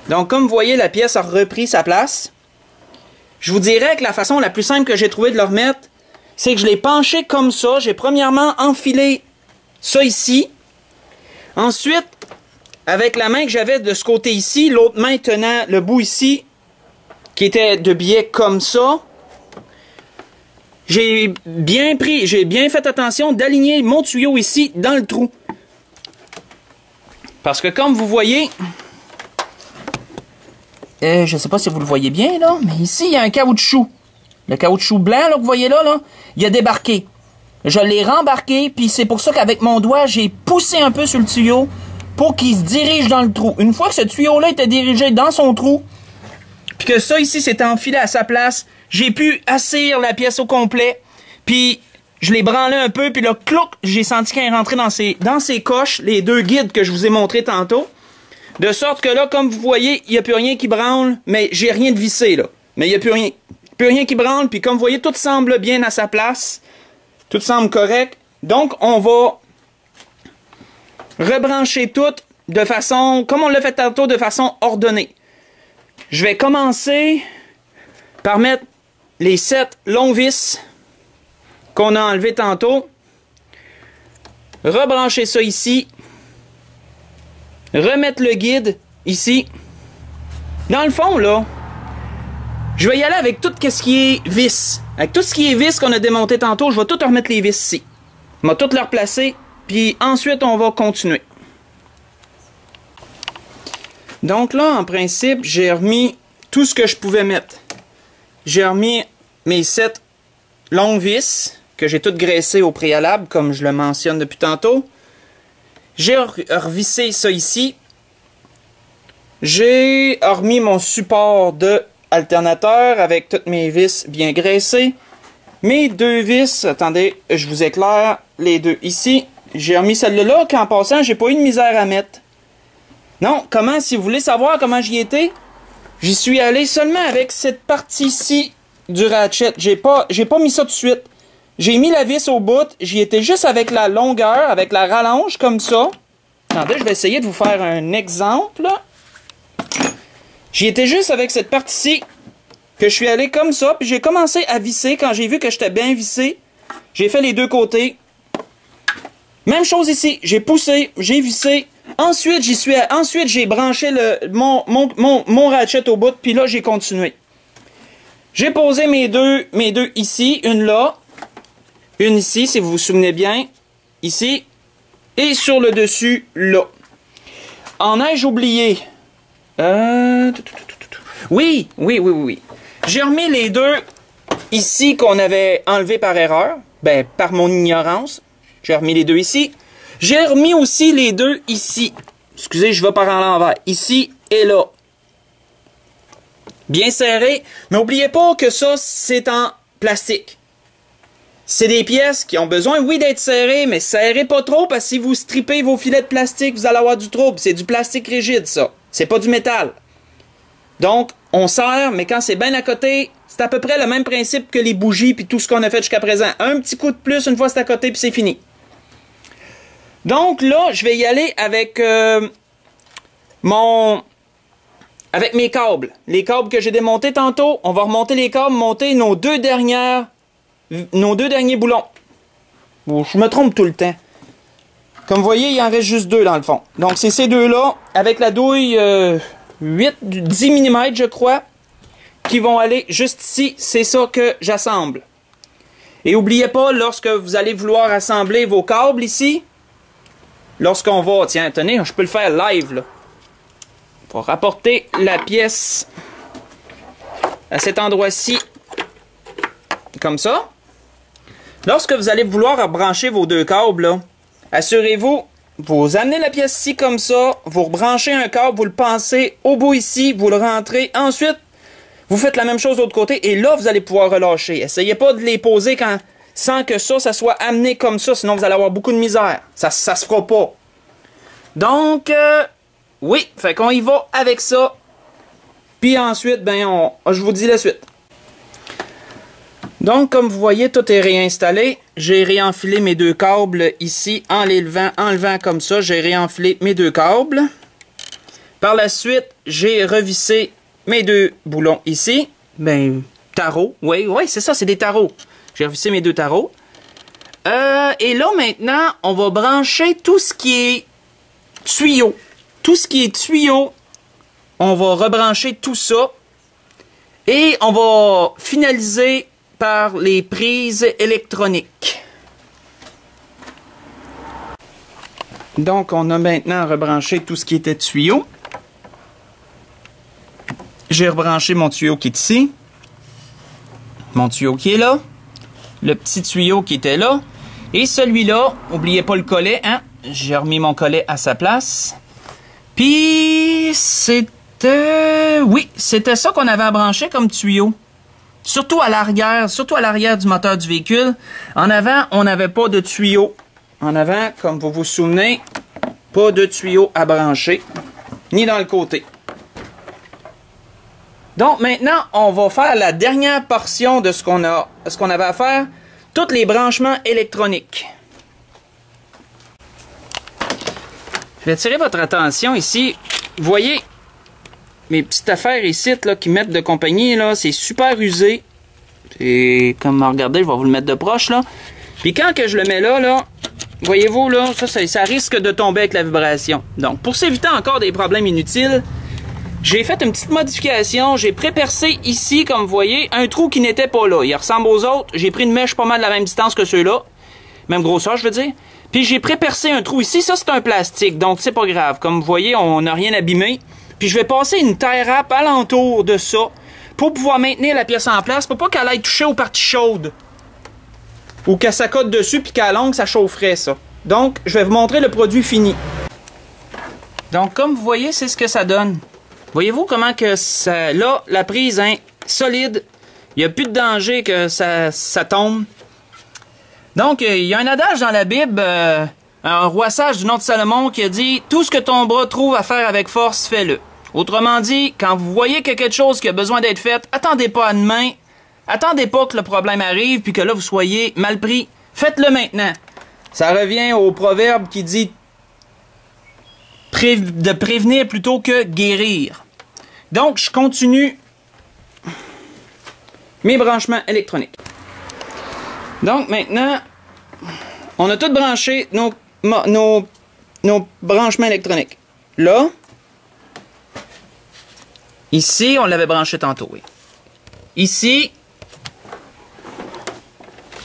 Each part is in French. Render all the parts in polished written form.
Donc, comme vous voyez, la pièce a repris sa place. Je vous dirais que la façon la plus simple que j'ai trouvé de le remettre, c'est que je l'ai penché comme ça. J'ai premièrement enfilé ça ici. Ensuite, avec la main que j'avais de ce côté ici, l'autre main tenant le bout ici, qui était de biais comme ça, j'ai bien fait attention d'aligner mon tuyau ici dans le trou. Parce que comme vous voyez, je ne sais pas si vous le voyez bien là, mais ici il y a un caoutchouc. Le caoutchouc blanc là, que vous voyez là, il a débarqué. Je l'ai rembarqué, puis c'est pour ça qu'avec mon doigt, j'ai poussé un peu sur le tuyau pour qu'il se dirige dans le trou. Une fois que ce tuyau-là était dirigé dans son trou, puis que ça ici s'était enfilé à sa place, j'ai pu assir la pièce au complet, puis je l'ai branlé un peu, puis là, clouc, j'ai senti qu'elle est rentrée dans ses coches, les deux guides que je vous ai montrés tantôt, de sorte que là, comme vous voyez, il n'y a plus rien qui branle, mais j'ai rien de vissé, là. Mais il n'y a plus rien qui branle, puis comme vous voyez, tout semble bien à sa place, tout semble correct. Donc, on va rebrancher tout de façon, comme on l'a fait tantôt, de façon ordonnée. Je vais commencer par mettre les 7 longs vis qu'on a enlevés tantôt. Rebrancher ça ici. Remettre le guide ici. Dans le fond, là, je vais y aller avec tout ce qui est vis. Avec tout ce qui est vis qu'on a démonté tantôt, je vais tout remettre les vis ici. On va tout les replacer, puis ensuite on va continuer. Donc là, en principe, j'ai remis tout ce que je pouvais mettre. J'ai remis mes 7 longues vis, que j'ai toutes graissées au préalable, comme je le mentionne depuis tantôt. J'ai revissé ça ici. J'ai remis mon support de alternateur avec toutes mes vis bien graissées. Mes 2 vis, attendez, je vous éclaire les 2 ici. J'ai remis celle-là, qu'en passant, j'ai pas eu de misère à mettre. Non, comment, si vous voulez savoir comment j'y étais, j'y suis allé seulement avec cette partie-ci du ratchet. J'ai pas mis ça tout de suite. J'ai mis la vis au bout, j'y étais juste avec la longueur, avec la rallonge comme ça. Attendez, je vais essayer de vous faire un exemple. J'y étais juste avec cette partie-ci que je suis allé comme ça, puis j'ai commencé à visser. Quand j'ai vu que j'étais bien vissé, j'ai fait les 2 côtés. Même chose ici, j'ai poussé, j'ai vissé. Ensuite, j'ai branché mon ratchet au bout, puis là, j'ai continué. J'ai posé mes deux ici, une là, une ici, si vous vous souvenez bien, ici, et sur le dessus, là. En ai-je oublié? Oui. J'ai remis les 2 ici qu'on avait enlevés par erreur, ben, par mon ignorance. J'ai remis les 2 ici. J'ai remis aussi les 2 ici. Excusez, je vais par en l'envers. Ici et là. Bien serré. Mais n'oubliez pas que ça, c'est en plastique. C'est des pièces qui ont besoin, oui, d'être serrées, mais serrez pas trop, parce que si vous strippez vos filets de plastique, vous allez avoir du trouble. C'est du plastique rigide, ça. C'est pas du métal. Donc, on serre, mais quand c'est bien à côté, c'est à peu près le même principe que les bougies puis tout ce qu'on a fait jusqu'à présent. Un petit coup de plus, une fois c'est à côté, puis c'est fini. Donc là, je vais y aller avec avec mes câbles. Les câbles que j'ai démontés tantôt, on va remonter les câbles, monter nos deux derniers boulons. Bon, je me trompe tout le temps. Comme vous voyez, il en reste juste 2 dans le fond. Donc c'est ces 2-là, avec la douille 10 mm je crois, qui vont aller juste ici. C'est ça que j'assemble. Et n'oubliez pas, lorsque vous allez vouloir assembler vos câbles ici, lorsqu'on va... Tiens, tenez, je peux le faire live, là. On va rapporter la pièce à cet endroit-ci, comme ça. Lorsque vous allez vouloir brancher vos 2 câbles, là, assurez-vous, vous amenez la pièce ici comme ça, vous rebranchez un câble, vous le passez au bout ici, vous le rentrez. Ensuite, vous faites la même chose de l'autre côté et là, vous allez pouvoir relâcher. Essayez pas de les poser sans que ça soit amené comme ça, sinon vous allez avoir beaucoup de misère. Ça se fera pas. Donc, oui, fait qu'on y va avec ça. Puis ensuite, ben, je vous dis la suite. Donc, comme vous voyez, tout est réinstallé. J'ai réenfilé mes 2 câbles ici en les enlevant comme ça. J'ai réenfilé mes 2 câbles. Par la suite, j'ai revissé mes deux boulons ici. Ben, tarots. Oui, c'est ça, c'est des tarots. J'ai revissé mes deux tarots. Et là, maintenant, on va brancher tout ce qui est tuyau. Tout ce qui est tuyau, on va rebrancher tout ça. Et on va finaliser par les prises électroniques. Donc, on a maintenant rebranché tout ce qui était tuyau. J'ai rebranché mon tuyau qui est ici. Mon tuyau qui est là. Le petit tuyau qui était là. Et celui-là, n'oubliez pas le collet, hein? J'ai remis mon collet à sa place. Puis, c'était... Oui, c'était ça qu'on avait à brancher comme tuyau. Surtout à l'arrière du moteur du véhicule. En avant, on n'avait pas de tuyau. En avant, comme vous vous souvenez, pas de tuyau à brancher, ni dans le côté. Donc maintenant, on va faire la dernière portion de ce qu'on avait à faire, tous les branchements électroniques. Je vais attirer votre attention ici. Vous voyez, mes petites affaires ici là, qui mettent de compagnie, là, c'est super usé. Et comme regardez, je vais vous le mettre de proche là. Puis quand que je le mets là, voyez-vous là, ça risque de tomber avec la vibration. Donc pour s'éviter encore des problèmes inutiles, j'ai fait une petite modification. J'ai pré-percé ici, comme vous voyez, un trou qui n'était pas là. Il ressemble aux autres. J'ai pris une mèche pas mal de la même distance que ceux-là. Même grosseur, je veux dire. Puis j'ai pré-percé un trou ici. Ça, c'est un plastique, donc c'est pas grave. Comme vous voyez, on n'a rien abîmé. Puis je vais passer une tie wrap alentour de ça pour pouvoir maintenir la pièce en place, pour pas qu'elle aille toucher aux parties chaudes. Ou qu'elle s'accote dessus, puis qu'à longue, ça chaufferait, ça. Donc, je vais vous montrer le produit fini. Donc, comme vous voyez, c'est ce que ça donne. Voyez-vous comment que ça... Là, la prise est solide. Il n'y a plus de danger que ça tombe. Donc, il y a un adage dans la Bible, un roi sage du nom de Salomon qui a dit « Tout ce que ton bras trouve à faire avec force, fais-le. » Autrement dit, quand vous voyez qu'il y a quelque chose qui a besoin d'être fait, attendez pas à demain. Attendez pas que le problème arrive puis que là, vous soyez mal pris. Faites-le maintenant. Ça revient au proverbe qui dit de prévenir plutôt que guérir. Donc, je continue mes branchements électroniques. Donc, maintenant, on a tout branché nos branchements électroniques. Là, ici, on l'avait branché tantôt, oui. Ici,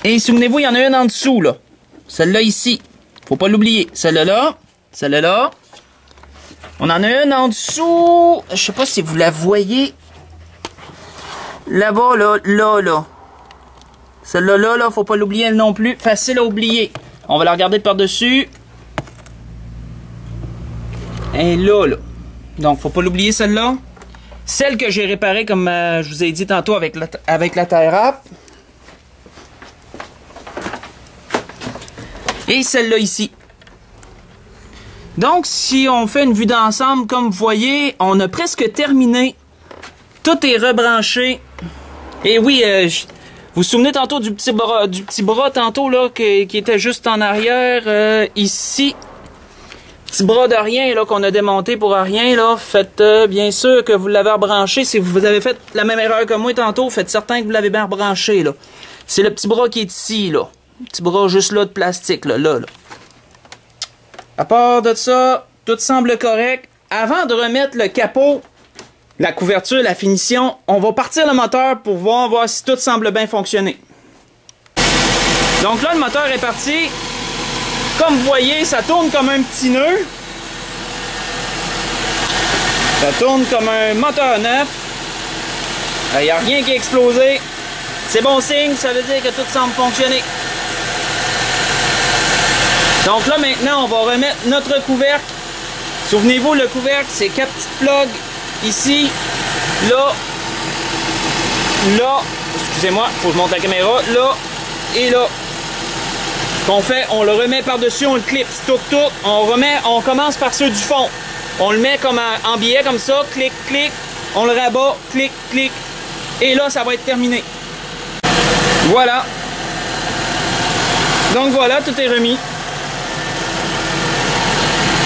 et souvenez-vous, il y en a une en dessous, là. Celle-là ici. Faut pas l'oublier. Celle-là, celle-là. On en a une en dessous. Je sais pas si vous la voyez. Là-bas, là. Celle-là, là, faut pas l'oublier non plus. Facile à oublier. On va la regarder de par-dessus. Et là. Donc, faut pas l'oublier, celle-là. Celle que j'ai réparée, comme je vous ai dit tantôt, avec la tie wrap. Et celle-là ici. Donc, si on fait une vue d'ensemble, comme vous voyez, on a presque terminé. Tout est rebranché. Et oui, vous vous souvenez tantôt du petit bras tantôt, là, qui était juste en arrière, ici. Petit bras de rien, là, qu'on a démonté pour rien, là. Faites bien sûr que vous l'avez rebranché. Si vous avez fait la même erreur que moi tantôt, faites certain que vous l'avez bien rebranché, là. C'est le petit bras qui est ici, là. Petit bras juste là de plastique, là. À part de ça, tout semble correct. Avant de remettre le capot, la couverture, la finition, on va partir le moteur pour voir si tout semble bien fonctionner. Donc là, le moteur est parti. Comme vous voyez, ça tourne comme un petit nœud. Ça tourne comme un moteur neuf. Il n'y a rien qui a explosé. C'est bon signe, ça veut dire que tout semble fonctionner. Donc là, maintenant, on va remettre notre couvercle. Souvenez-vous, le couvercle, c'est 4 petites plugs. Ici, là, excusez-moi, il faut que je monte la caméra, là et là. Qu'on fait, on le remet par-dessus, on le clipse, touc, on commence par ceux du fond. On le met comme en billet, comme ça, clic, clic, on le rabat, clic, clic, et là, ça va être terminé. Voilà. Donc voilà, tout est remis.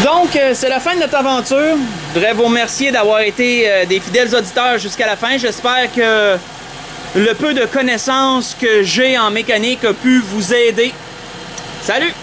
Donc, c'est la fin de notre aventure. Je voudrais vous remercier d'avoir été des fidèles auditeurs jusqu'à la fin. J'espère que le peu de connaissances que j'ai en mécanique a pu vous aider. Salut!